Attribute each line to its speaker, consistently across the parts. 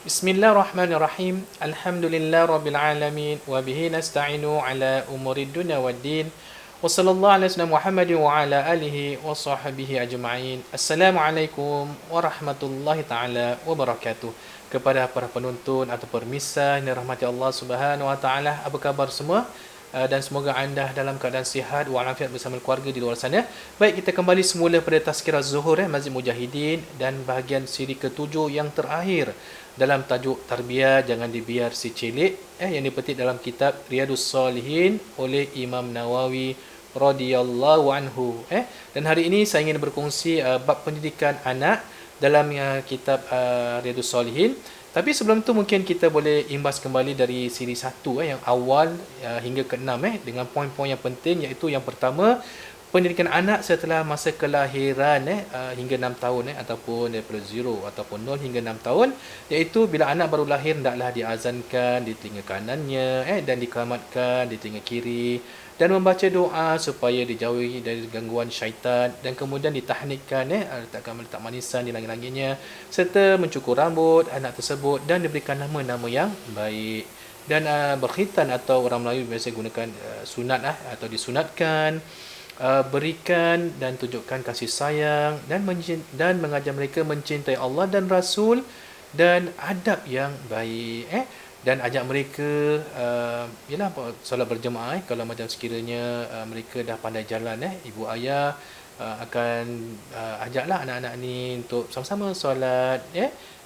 Speaker 1: Bismillahirrahmanirrahim. Alhamdulillah rabbil alamin wa bihi nasta'inu ala umuri dunya waddin. Wa sallallahu ala sayyidina Muhammadin wa ala alihi wa sahbihi ajma'in. Assalamualaikum warahmatullahi taala wabarakatuh. Kepada para penonton atau pemirsa yang dirahmati Allah Subhanahu wa taala, apa khabar semua? Dan semoga anda dalam keadaan sihat walafiat bersama keluarga di luar sana. Baik, kita kembali semula pada tazkirah Zuhur Masjid Mujahidin dan bahagian siri ke-7 yang terakhir dalam tajuk tarbiyah jangan dibiar si cilik yang dipetik dalam kitab Riyadhus Shalihin oleh Imam Nawawi radhiyallahu anhu. Dan hari ini saya ingin berkongsi bab pendidikan anak dalam kitab Riyadhus Shalihin. Tapi sebelum tu mungkin kita boleh imbas kembali dari siri 1 yang awal hingga ke-6 dengan poin-poin yang penting, iaitu yang pertama, pendidikan anak setelah masa kelahiran hingga 6 tahun ataupun daripada 0 ataupun 0 hingga 6 tahun, iaitu bila anak baru lahir hendaklah diazankan di telinga kanannya dan dikeramatkan di telinga kiri, dan membaca doa supaya dijauhi dari gangguan syaitan, dan kemudian ditahnikkan letak manisan di langit-langitnya, serta mencukur rambut anak tersebut dan diberikan nama-nama yang baik. Dan berkhitan atau orang Melayu biasa gunakan sunat atau disunatkan, berikan dan tunjukkan kasih sayang dan mengajar mereka mencintai Allah dan Rasul dan adab yang baik. Dan ajak mereka solat berjemaah kalau macam sekiranya mereka dah pandai jalan, ibu ayah akan ajaklah anak-anak ni untuk sama-sama solat,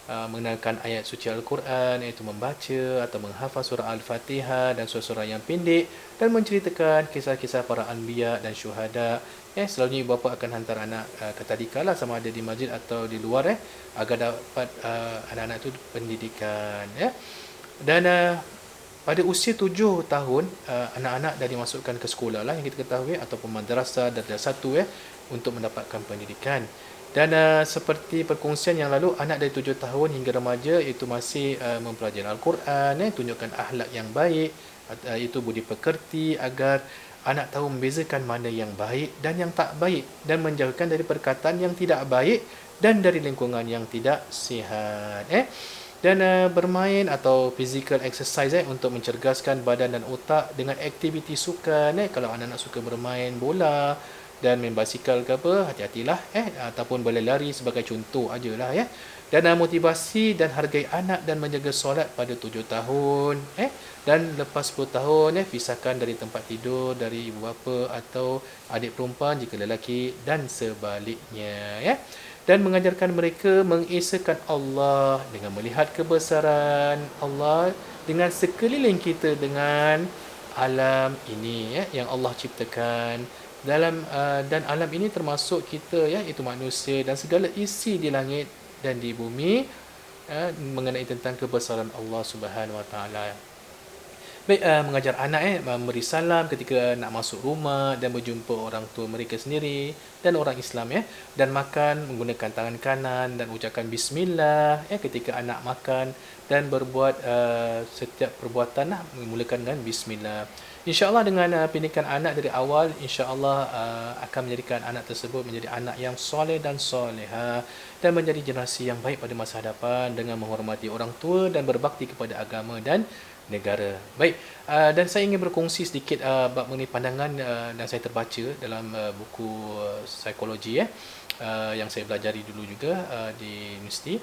Speaker 1: mengenalkan ayat suci Al-Quran, iaitu membaca atau menghafal surah Al-Fatihah dan surah-surah yang pendek, dan menceritakan kisah-kisah para anbiya dan syuhada. Selalunya ibu bapa akan hantar anak ke tadika lah, sama ada di masjid atau di luar, agar dapat anak-anak itu pendidikan. Dan pada usia 7 tahun anak-anak dah dimasukkan ke sekolah lah yang kita ketahui, ataupun madrasah darjah 1 untuk mendapatkan pendidikan. Dan seperti perkongsian yang lalu, anak dari 7 tahun hingga remaja itu masih mempelajari Al-Quran, tunjukkan akhlak yang baik, itu budi pekerti, agar anak tahu membezakan mana yang baik dan yang tak baik, dan menjauhkan dari perkataan yang tidak baik dan dari lingkungan yang tidak sihat. Dan bermain atau physical exercise untuk mencerdaskan badan dan otak dengan aktiviti sukan. Kalau anak-anak suka bermain bola dan main basikal ke apa, hati-hatilah, ataupun boleh lari sebagai contoh ajalah. Dan motivasi dan hargai anak dan menjaga solat pada 7 tahun, dan lepas 10 tahun pisahkan dari tempat tidur dari ibu bapa atau adik perempuan jika lelaki, dan sebaliknya. Dan mengajarkan mereka mengesahkan Allah dengan melihat kebesaran Allah dengan sekeliling kita, dengan alam ini yang Allah ciptakan dan alam ini termasuk kita, iaitu manusia dan segala isi di langit dan di bumi, mengenai tentang kebesaran Allah Subhanahu wa taala. Baik, mengajar anak memberi salam ketika nak masuk rumah dan berjumpa orang tua mereka sendiri dan orang Islam, dan makan menggunakan tangan kanan dan ucapkan bismillah ketika anak makan, dan berbuat setiap perbuatan memulakan dengan bismillah. InsyaAllah dengan pendidikan anak dari awal, insyaAllah akan menjadikan anak tersebut menjadi anak yang soleh dan soleha, dan menjadi generasi yang baik pada masa hadapan dengan menghormati orang tua dan berbakti kepada agama dan negara. Baik, dan saya ingin berkongsi sedikit bab mengenai pandangan dan saya terbaca dalam buku psikologi yang saya pelajari dulu juga di universiti.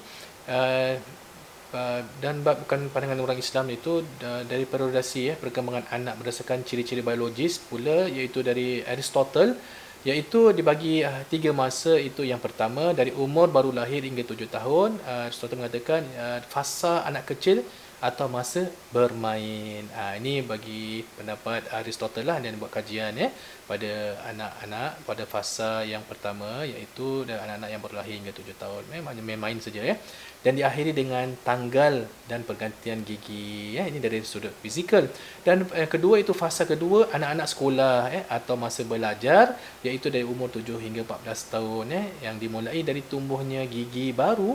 Speaker 1: Dan bab bukan pandangan orang Islam itu dari periodisasi perkembangan anak berdasarkan ciri-ciri biologis pula, iaitu dari Aristotle, iaitu dibagi 3 masa. Itu yang pertama, dari umur baru lahir hingga 7 tahun. Aristotle mengatakan fasa anak kecil atau masa bermain. Ini bagi pendapat Aristotle lah, dan buat kajian pada anak-anak pada fasa yang pertama, iaitu anak-anak yang baru lahir hingga 7 tahun, memang main-main saja dan diakhiri dengan tanggal dan pergantian gigi. Ini dari sudut fizikal. Dan kedua, itu fasa kedua, anak-anak sekolah atau masa belajar, iaitu dari umur 7 hingga 14 tahun, yang dimulai dari tumbuhnya gigi baru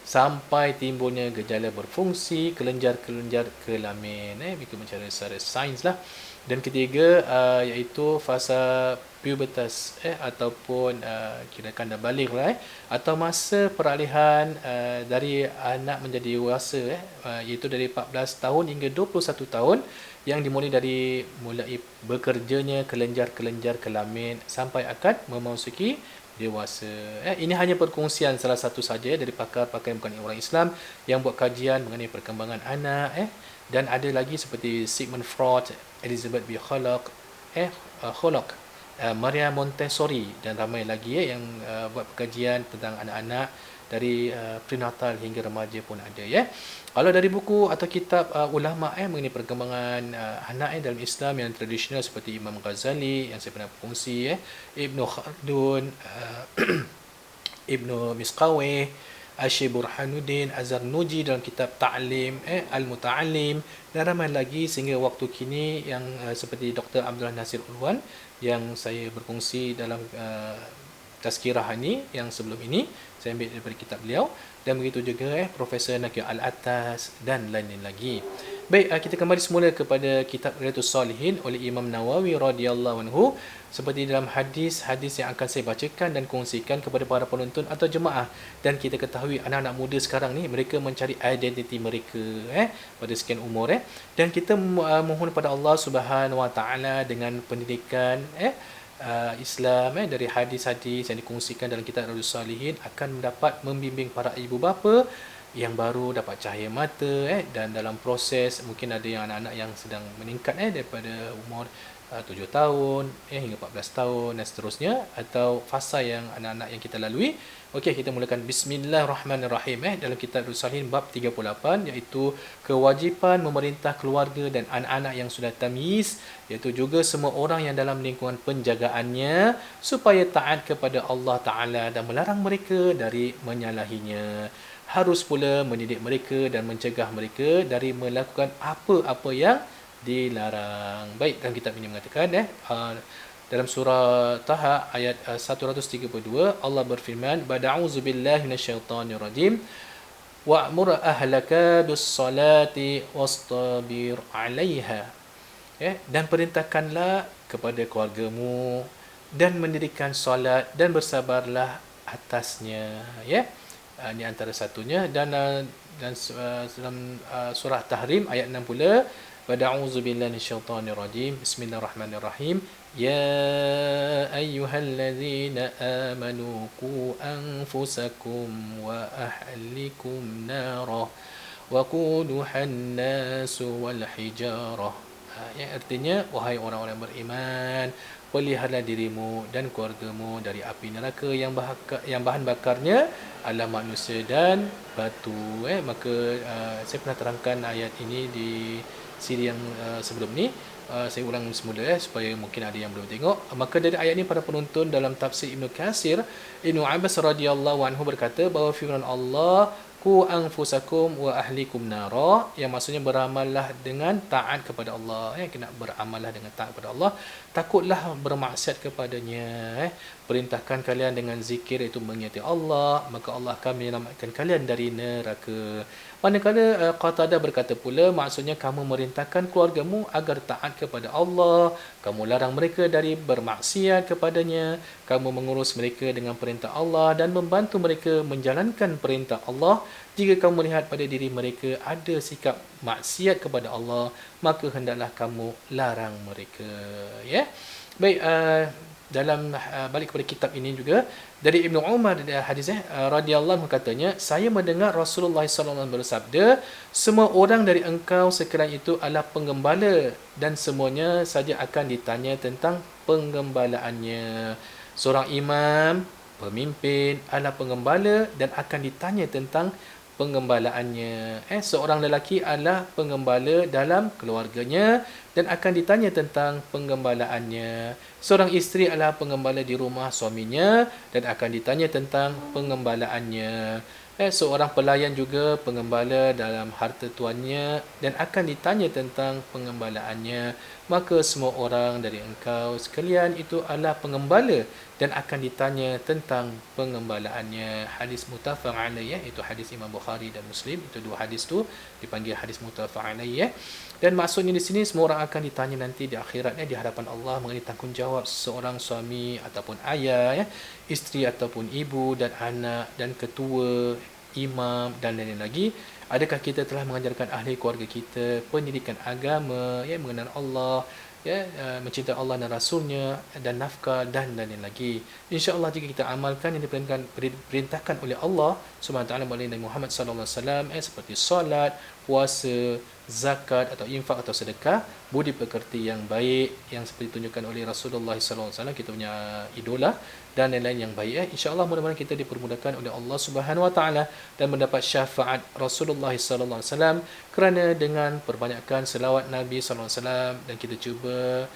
Speaker 1: sampai timbulnya gejala berfungsi kelenjar-kelenjar kelamin. Mereka mencari secara sains lah. Dan ketiga iaitu fasa pubertas ataupun kirakan dah balik lah atau masa peralihan dari anak menjadi dewasa iaitu dari 14 tahun hingga 21 tahun yang dimulai dari mulai bekerjanya kelenjar-kelenjar kelamin sampai akan memasuki dewasa. Ini hanya perkongsian salah satu saja dari pakar-pakar yang bukan orang Islam yang buat kajian mengenai perkembangan anak. Dan ada lagi seperti Sigmund Freud, Elizabeth B. Hollock, Maria Montessori dan ramai lagi yang buat kajian tentang anak-anak dari prenatal hingga remaja pun ada ya. Kalau dari buku atau kitab ulama mengenai perkembangan anak dalam Islam yang tradisional seperti Imam Ghazali yang saya pernah berkongsi Ibnu Khaldun, Ibnu Misqawih, Syekh Burhanuddin Az-Zarnuji dalam kitab Ta'lim Al-Muta'allim dan ramai lagi sehingga waktu kini yang seperti Dr. Abdullah Nasir Ulwan yang saya berkongsi dalam tazkirah ini yang sebelum ini saya ambil daripada kitab beliau dan begitu juga Profesor Nakir Al-Attas dan lain-lain lagi. Baik, kita kembali semula kepada kitab Riyadhus Salihin oleh Imam Nawawi radhiyallahu anhu seperti dalam hadis-hadis yang akan saya bacakan dan kongsikan kepada para penonton atau jemaah. Dan kita ketahui anak-anak muda sekarang ni mereka mencari identiti mereka pada sekian umur dan kita mohon kepada Allah Subhanahu Wa Taala dengan pendidikan Islam dari hadis-hadis yang dikongsikan dalam kitab Riyadhus Salihin akan mendapat membimbing para ibu bapa yang baru dapat cahaya mata dan dalam proses mungkin ada yang anak-anak yang sedang meningkat daripada umur 7 tahun hingga 14 tahun dan seterusnya atau fasa yang anak-anak yang kita lalui. Okey, kita mulakan bismillahirrahmanirrahim dalam kitab Riyadhus Salihin bab 38 iaitu kewajipan memerintah keluarga dan anak-anak yang sudah tamyiz iaitu juga semua orang yang dalam lingkungan penjagaannya supaya taat kepada Allah Taala dan melarang mereka dari menyalahinya. Harus pula mendidik mereka dan mencegah mereka dari melakukan apa-apa yang dilarang. Baik, dalam kitab ini mengatakan dalam surah Taha ayat 132 Allah berfirman bada'uzu billahi minasyaitonir rajim wa'mur ahlaka bis-salati wastabir 'alaiha dan perintahkanlah kepada keluargamu dan mendirikan solat dan bersabarlah atasnya ini antara satunya dan dalam surah Tahrim ayat 6 pula bada'uzu billahi minasyaitonir rajim bismillahirrahmanirrahim ya ayyuhallazina amanu qu anfusakum wa ahlikum nara wa quduhan nasu wal hijarah yang artinya wahai orang-orang beriman peliharalah dirimu dan keluargamu dari api neraka yang bahan bakarnya adalah manusia dan batu. Maka saya pernah terangkan ayat ini di siri yang sebelum ni. Saya ulang semula supaya mungkin ada yang belum tengok. Maka dari ayat ini para penonton dalam tafsir Ibnu Katsir, Ibnu Abbas radhiyallahu anhu berkata bahawa firman Allah ku anfusakum wa ahlikum nara yang maksudnya beramallah dengan taat kepada Allah kena beramallah dengan taat kepada Allah takutlah bermaksiat kepadanya perintahkan kalian dengan zikir iaitu mengingati Allah maka Allah akan menyelamatkan kalian dari neraka. Manakala Qatadah berkata pula maksudnya kamu merintahkan keluargamu agar taat kepada Allah, kamu larang mereka dari bermaksiat kepadanya, kamu mengurus mereka dengan perintah Allah dan membantu mereka menjalankan perintah Allah. Jika kamu melihat pada diri mereka ada sikap maksiat kepada Allah, maka hendaklah kamu larang mereka. Baik, dalam balik kepada kitab ini juga dari Ibnu Umar hadis radhiyallahu anhu katanya saya mendengar Rasulullah sallallahu alaihi wasallam bersabda semua orang dari engkau sekiranya itu adalah penggembala dan semuanya saja akan ditanya tentang penggembalaannya. Seorang imam pemimpin adalah penggembala dan akan ditanya tentang penggembalaannya. Seorang lelaki adalah penggembala dalam keluarganya dan akan ditanya tentang penggembalaannya. Seorang isteri adalah penggembala di rumah suaminya dan akan ditanya tentang penggembalaannya. Seorang pelayan juga penggembala dalam harta tuannya dan akan ditanya tentang penggembalaannya. maka semua orang dari engkau sekalian itu adalah pengembala dan akan ditanya tentang pengembalaannya. Hadis muttafaq alaih, itu hadis Imam Bukhari dan Muslim. Itu dua hadis tu dipanggil hadis muttafaq alaih. Dan maksudnya di sini semua orang akan ditanya nanti di akhiratnya di hadapan Allah mengenai tanggungjawab seorang suami ataupun ayah, isteri ataupun ibu dan anak dan ketua, imam dan lain-lain lagi. Adakah kita telah mengajarkan ahli keluarga kita pendidikan agama, mengenal Allah, mencintai Allah dan Rasulnya, dan nafkah dan lain-lain lagi. InsyaAllah jika kita amalkan yang diperintahkan oleh Allah SWT melalui Nabi Muhammad SAW, seperti solat, puasa, zakat atau infak atau sedekah, budi pekerti yang baik yang seperti ditunjukkan oleh Rasulullah SAW, kita punya idola, dan lain-lain yang baik, insya-Allah mudah-mudahan kita dipermudahkan oleh Allah Subhanahu Wa Taala dan mendapat syafaat Rasulullah SAW, kerana dengan perbanyakkan selawat Nabi SAW dan kita cuba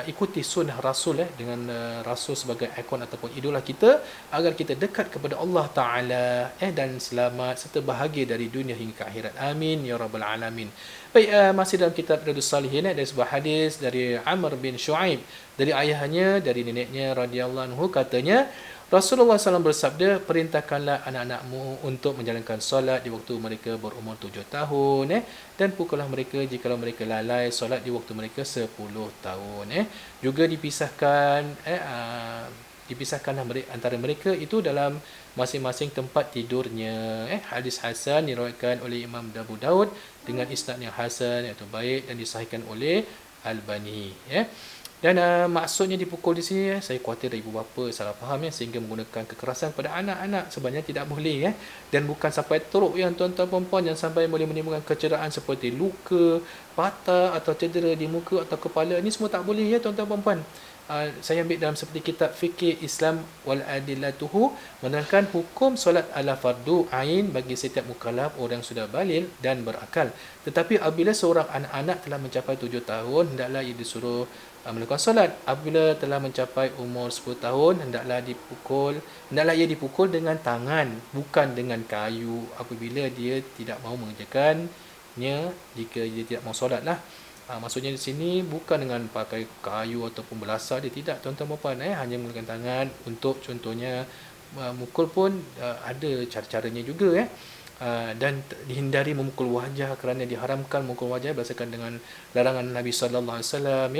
Speaker 1: ikuti sunnah Rasul dengan Rasul sebagai ikon ataupun idola kita, agar kita dekat kepada Allah Ta'ala dan selamat serta bahagia dari dunia hingga ke akhirat. Amin ya rabbal alamin. Baik, masih dalam kitab Riyadhus Shalihin, ada sebuah hadis dari Amr bin Shu'aib, dari ayahnya, dari neneknya radhiyallahu anhu, katanya Rasulullah SAW bersabda, perintahkanlah anak-anakmu untuk menjalankan solat di waktu mereka berumur 7 tahun, dan pukullah mereka jika mereka lalai solat di waktu mereka 10 tahun. Juga dipisahkanlah antara mereka itu dalam masing-masing tempat tidurnya. Hadis hasan diriwayatkan oleh Imam Abu Daud dengan isnad yang hasan, iaitu baik, dan disahihkan oleh Albani. Dan maksudnya dipukul di sini, saya khawatir ibu bapa salah faham sehingga menggunakan kekerasan pada anak-anak. Sebenarnya tidak boleh, dan bukan sampai teruk yang tuan-tuan perempuan, yang sampai boleh menimbulkan kecederaan seperti luka, patah atau cedera di muka atau kepala. Ini semua tak boleh, tuan-tuan perempuan. Saya ambil dalam seperti kitab Fikih Islam wal Adillatuhu, menerangkan hukum solat ala fardu ain bagi setiap mukallaf, orang yang sudah baligh dan berakal. Tetapi apabila seorang anak-anak telah mencapai 7 tahun, hendaklah ia disuruh melakukan solat. Apabila telah mencapai umur 10 tahun, hendaklah ia dipukul dengan tangan, bukan dengan kayu, apabila dia tidak mahu mengerjakannya, jika dia tidak mahu solat lah. Maksudnya di sini bukan dengan pakai kayu ataupun belasah, dia tidak, tuan-tuan puan, hanya menggunakan tangan. Untuk contohnya mukul pun ada cara-caranya juga, dan dihindari memukul wajah, kerana diharamkan memukul wajah berdasarkan dengan larangan Nabi sallallahu alaihi wasallam.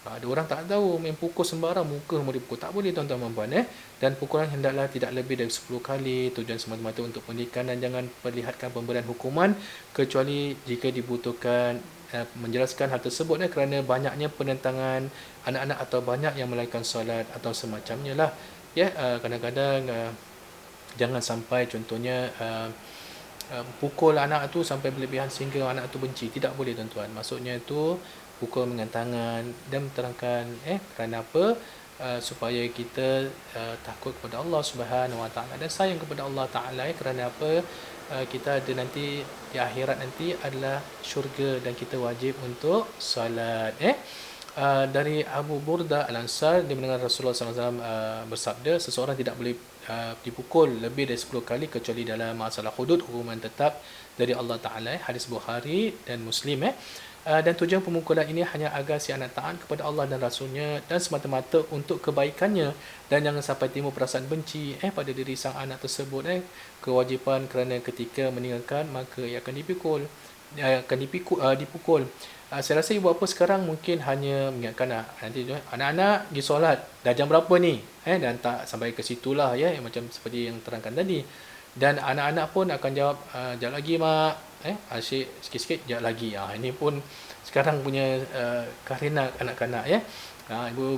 Speaker 1: Ada orang tak tahu, main pukul sembarang, muka mau dipukul, tak boleh, tuan-tuan puan. Dan pukulan hendaklah tidak lebih dari 10 kali, tujuan semata-mata untuk pendidikan, dan jangan perlihatkan pemberian hukuman kecuali jika dibutuhkan. Menjelaskan hal tersebut kerana banyaknya penentangan anak-anak atau banyak yang melakukan solat atau semacamnya lah. Kadang-kadang jangan sampai contohnya pukul anak tu sampai berlebihan sehingga anak tu benci. Tidak boleh, tuan-tuan. Maksudnya tu pukul dengan tangan, dan terangkan kerana apa? Supaya kita takut kepada Allah Subhanahu Wa Taala dan sayang kepada Allah Taala. Kerana apa? Kita ada nanti di akhirat nanti adalah syurga, dan kita wajib untuk solat. Dari Abu Burda Al-Ansar, dia mendengar Rasulullah SAW bersabda, seseorang tidak boleh dipukul lebih dari 10 kali kecuali dalam masalah hudud, hukuman tetap dari Allah Ta'ala. Hadis Bukhari dan Muslim. Dan tujuan pemukulan ini hanya agar si anak taat kepada Allah dan Rasulnya, dan semata-mata untuk kebaikannya, dan jangan sampai timbul perasaan benci pada diri sang anak tersebut. Kewajipan kerana ketika meninggalkan, maka ia akan dipukul. Saya rasa ibu bapa sekarang mungkin hanya mengingatkan nanti anak-anak pergi solat dah jam berapa ni, dan tak sampai ke situlah, macam seperti yang terangkan tadi. Dan anak-anak pun akan jawab, jap lagi mak, asyik sikit-sikit, jap lagi. Ini pun sekarang punya karenah kanak-kanak.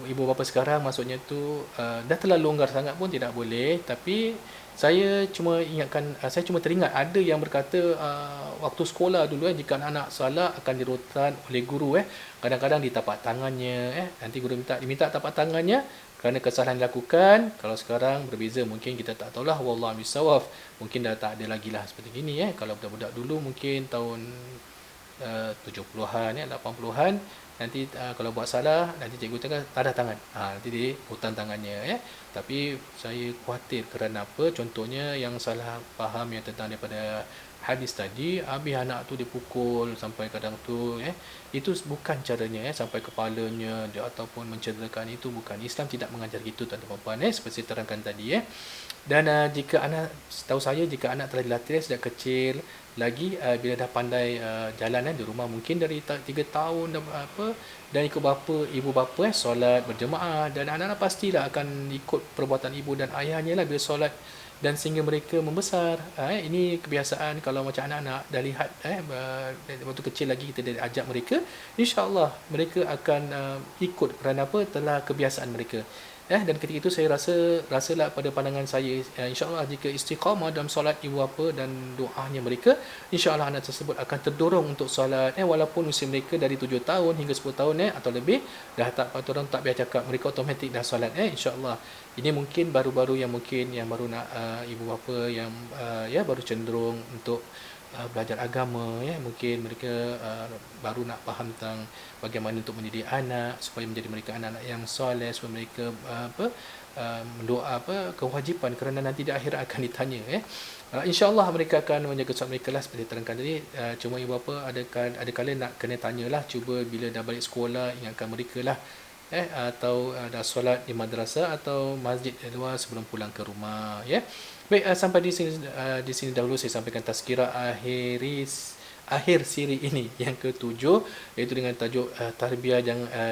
Speaker 1: Ibu bapa sekarang maksudnya tu dah terlalu longgar sangat pun tidak boleh. Tapi saya cuma teringat ada yang berkata waktu sekolah dulu, jika anak-anak salah akan dirotan oleh guru. Kadang-kadang ditapak tangannya, nanti guru diminta tapak tangannya kerana kesalahan dilakukan. Kalau sekarang berbeza, mungkin kita tak tahulah, wallahu bisawab, mungkin dah tak ada lagi lah seperti gini. Kalau budak-budak dulu mungkin tahun 70-an 80-an, nanti kalau buat salah, nanti cikgu cakap tadah tangan, nanti dia hutan tangannya. Tapi saya khawatir kerana apa? Contohnya yang salah faham yang tentang daripada hadis tadi, habis anak tu dipukul sampai kadang tu itu bukan caranya sampai kepalanya dia ataupun mencederakan, itu bukan. Islam tidak mengajar gitu tuan-tuan puan seperti saya terangkan tadi Dan jika anak, setahu saya jika anak telah dilatih sejak kecil lagi bila dah pandai jalan di rumah, mungkin dari 3 tahun dan dan ikut ibu bapa solat berjemaah, dan anak-anak pastilah akan ikut perbuatan ibu dan ayahnya lah bila solat, dan sehingga mereka membesar. Ini kebiasaan kalau macam anak-anak dah lihat waktu kecil lagi kita dah ajak mereka, insya-Allah mereka akan ikut kerana apa, telah kebiasaan mereka. Dan ketika itu saya rasalah pada pandangan saya, insya-Allah jika istiqamah dalam solat ibu bapa dan doanya mereka, insya-Allah anak tersebut akan terdorong untuk solat walaupun usia mereka dari 7 tahun hingga 10 tahun atau lebih, dah tak patut orang tak biar cakap, mereka automatik dah solat insya-Allah. Ini mungkin baru-baru yang baru nak ibu bapa yang baru cenderung untuk belajar agama, mungkin mereka baru nak faham tentang bagaimana untuk mendidik anak supaya menjadi mereka anak-anak yang soleh, supaya mereka mendoa kewajipan, kerana nanti di akhirat akan ditanya insya-Allah mereka akan menjaga solat mereka lah seperti terangkan tadi. Cuma ibu bapa ada kala nak kena tanyalah, cuba bila dah balik sekolah ingatkan mereka lah atau dah solat di madrasah atau masjid luar sebelum pulang ke rumah Baik, sampai di sini dahulu saya sampaikan tazkirah akhir siri ini yang ke-7, iaitu dengan tajuk tarbiyah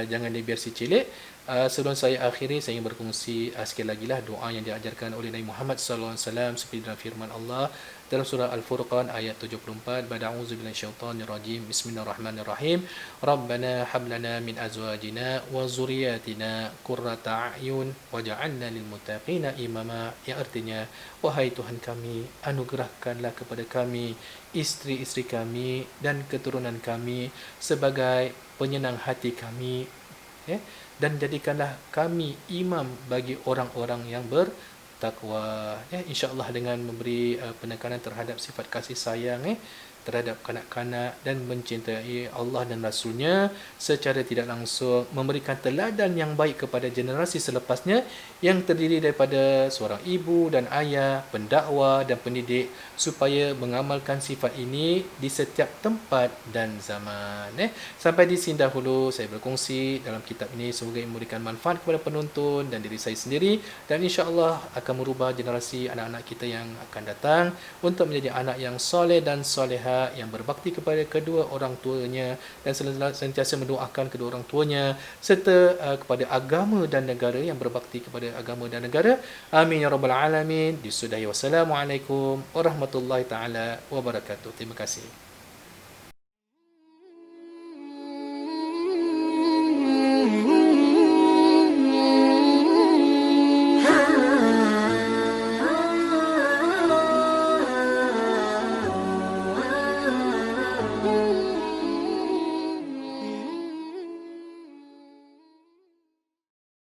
Speaker 1: jangan dibiar si cilik. Sebelum saya akhiri, saya ingin berkongsi sekali lagi lah doa yang diajarkan oleh Nabi Muhammad sallallahu alaihi wasallam seperti dalam firman Allah dalam surah Al-Furqan ayat 74, Ba'da'udzu minasyaitonir rajim. Bismillahirrahmanirrahim. Rabbana hab lana min azwajina wa zurriyyatina qurrata a'yun waj'alna lil muttaqina imama. Yang artinya, wahai Tuhan kami, anugerahkanlah kepada kami isteri-isteri kami dan keturunan kami sebagai penyenang hati kami, dan jadikanlah kami imam bagi orang-orang yang bertakwa. InsyaAllah dengan memberi penekanan terhadap sifat kasih sayang terhadap kanak-kanak dan mencintai Allah dan Rasulnya, secara tidak langsung memberikan teladan yang baik kepada generasi selepasnya yang terdiri daripada seorang ibu dan ayah, pendakwa dan pendidik, supaya mengamalkan sifat ini di setiap tempat dan zaman. Sampai di sini dahulu saya berkongsi dalam kitab ini, semoga memberikan manfaat kepada penonton dan diri saya sendiri, dan insya-Allah akan merubah generasi anak-anak kita yang akan datang untuk menjadi anak yang soleh dan soleha, yang berbakti kepada kedua orang tuanya dan sentiasa mendoakan kedua orang tuanya, serta kepada agama dan negara, yang berbakti kepada agama dan negara. Amin ya rabbal alamin. Disudahi. Wassalamualaikum warahmatullahi taala wabarakatuh. Terima kasih.